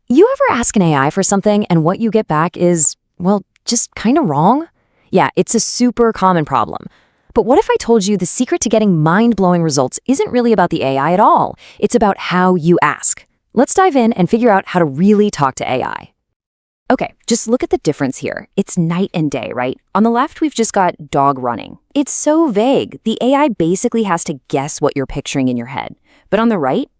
You ever ask an AI for something and what you get back is, well, just kind of wrong? Yeah, it's a super common problem. But what if I told you the secret to getting mind-blowing results isn't really about the AI at all? It's about how you ask. Let's dive in and figure out how to really talk to AI. Okay, just look at the difference here. It's night and day, right? On the left, we've just got dog running. It's so vague. The AI basically has to guess what you're picturing in your head. But on the right,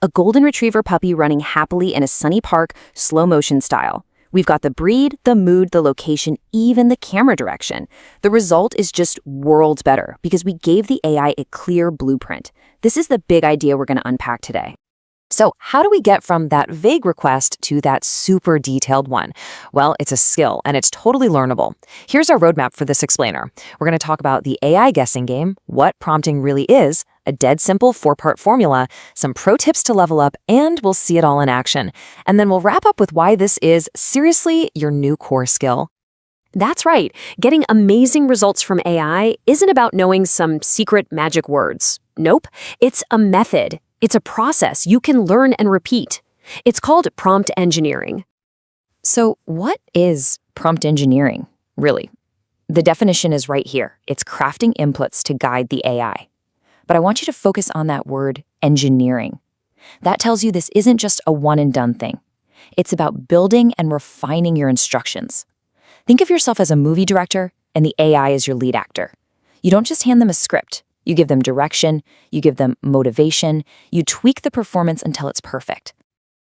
a golden retriever puppy running happily in a sunny park, slow motion style. We've got the breed, the mood, the location, even the camera direction. The result is just worlds better because we gave the AI a clear blueprint. This is the big idea we're going to unpack today. So how do we get from that vague request to that super detailed one? Well, it's a skill and it's totally learnable. Here's our roadmap for this explainer. We're going to talk about the AI guessing game, what prompting really is, a dead simple 4-part formula, some pro tips to level up, and we'll see it all in action. And then we'll wrap up with why this is seriously your new core skill. That's right. Getting amazing results from AI isn't about knowing some secret magic words. Nope. It's a method. It's a process you can learn and repeat. It's called prompt engineering. So what is prompt engineering, really? The definition is right here. It's crafting inputs to guide the AI. But I want you to focus on that word engineering. That tells you this isn't just a one-and-done thing. It's about building and refining your instructions. Think of yourself as a movie director and the AI is your lead actor. You don't just hand them a script. You give them direction, you give them motivation, you tweak the performance until it's perfect.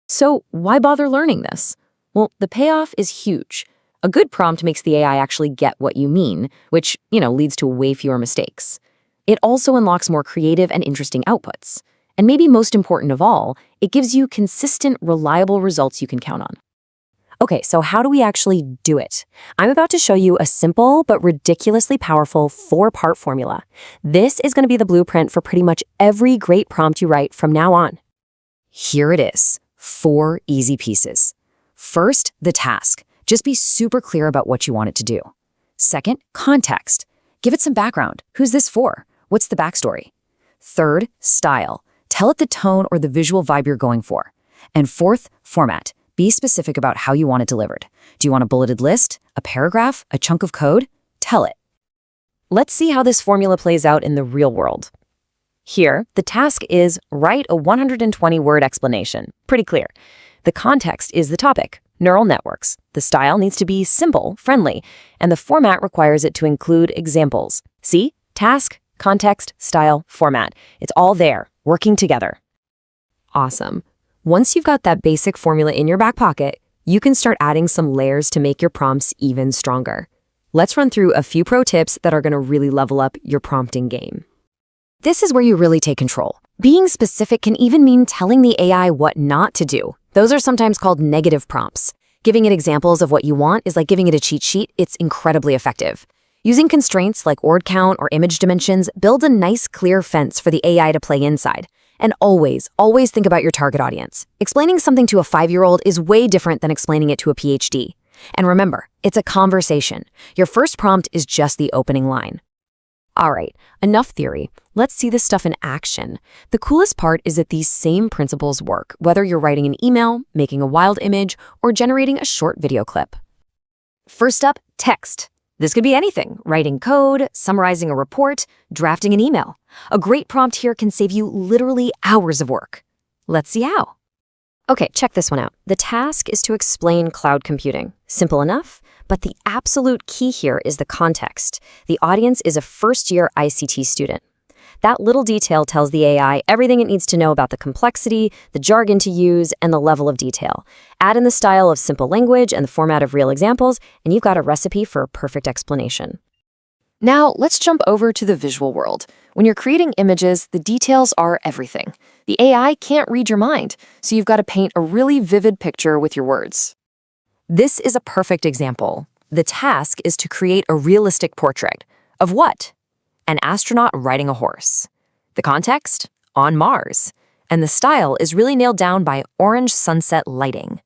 So why bother learning this? Well, the payoff is huge. A good prompt makes the AI actually get what you mean, which, leads to way fewer mistakes. It also unlocks more creative and interesting outputs. And maybe most important of all, it gives you consistent, reliable results you can count on. Okay, so how do we actually do it? I'm about to show you a simple but ridiculously powerful 4-part formula. This is going to be the blueprint for pretty much every great prompt you write from now on. Here it is, 4 easy pieces. First, the task. Just be super clear about what you want it to do. Second, context. Give it some background. Who's this for? What's the backstory? Third, style. Tell it the tone or the visual vibe you're going for. And fourth, format. Be specific about how you want it delivered. Do you want a bulleted list, a paragraph, a chunk of code? Tell it. Let's see how this formula plays out in the real world. Here, the task is write a 120-word explanation. Pretty clear. The context is the topic, neural networks. The style needs to be simple, friendly, and the format requires it to include examples. See? Task, context, style, format. It's all there, working together. Awesome. Once you've got that basic formula in your back pocket, you can start adding some layers to make your prompts even stronger. Let's run through a few pro tips that are going to really level up your prompting game. This is where you really take control. Being specific can even mean telling the AI what not to do. Those are sometimes called negative prompts. Giving it examples of what you want is like giving it a cheat sheet. It's incredibly effective. Using constraints like word count or image dimensions builds a nice clear fence for the AI to play inside. And always think about your target audience. Explaining something to a 5-year-old is way different than explaining it to a PhD. And remember, it's a conversation. Your first prompt is just the opening line. All right, enough theory. Let's see this stuff in action. The coolest part is that these same principles work, whether you're writing an email, making a wild image, or generating a short video clip. First up, text. This could be anything, writing code, summarizing a report, drafting an email. A great prompt here can save you literally hours of work. Let's see how. Okay, check this one out. The task is to explain cloud computing. Simple enough, but the absolute key here is the context. The audience is a first-year ICT student. That little detail tells the AI everything it needs to know about the complexity, the jargon to use, and the level of detail. Add in the style of simple language and the format of real examples, and you've got a recipe for a perfect explanation. Now, let's jump over to the visual world. When you're creating images, the details are everything. The AI can't read your mind, so you've got to paint a really vivid picture with your words. This is a perfect example. The task is to create a realistic portrait. Of what? An astronaut riding a horse. The context? On Mars. And the style is really nailed down by orange sunset lighting.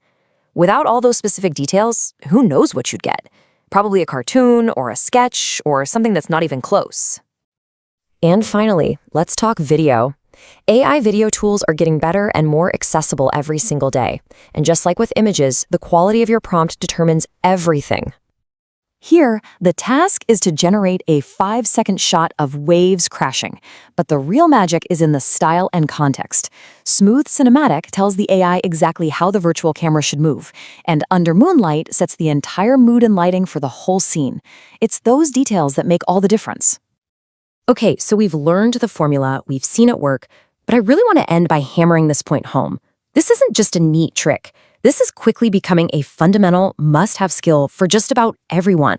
Without all those specific details, who knows what you'd get? Probably a cartoon or a sketch or something that's not even close. And finally, let's talk video. AI video tools are getting better and more accessible every single day. And just like with images, the quality of your prompt determines everything. Here, the task is to generate a 5-second shot of waves crashing, but the real magic is in the style and context. Smooth Cinematic tells the AI exactly how the virtual camera should move, and Under Moonlight sets the entire mood and lighting for the whole scene. It's those details that make all the difference. Okay, so we've learned the formula, we've seen it work, but I really want to end by hammering this point home. This isn't just a neat trick. This is quickly becoming a fundamental, must-have skill for just about everyone.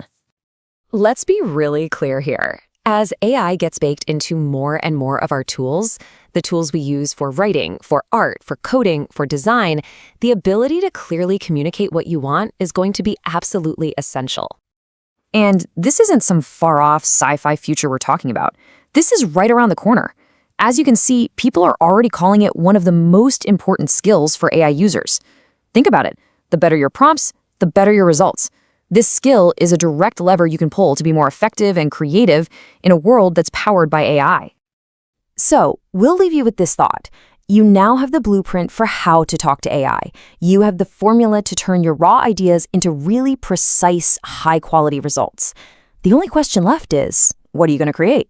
Let's be really clear here. As AI gets baked into more and more of our tools, the tools we use for writing, for art, for coding, for design, the ability to clearly communicate what you want is going to be absolutely essential. And this isn't some far-off sci-fi future we're talking about. This is right around the corner. As you can see, people are already calling it one of the most important skills for AI users. Think about it. The better your prompts, the better your results. This skill is a direct lever you can pull to be more effective and creative in a world that's powered by AI. So, we'll leave you with this thought. You now have the blueprint for how to talk to AI. You have the formula to turn your raw ideas into really precise, high-quality results. The only question left is, what are you going to create?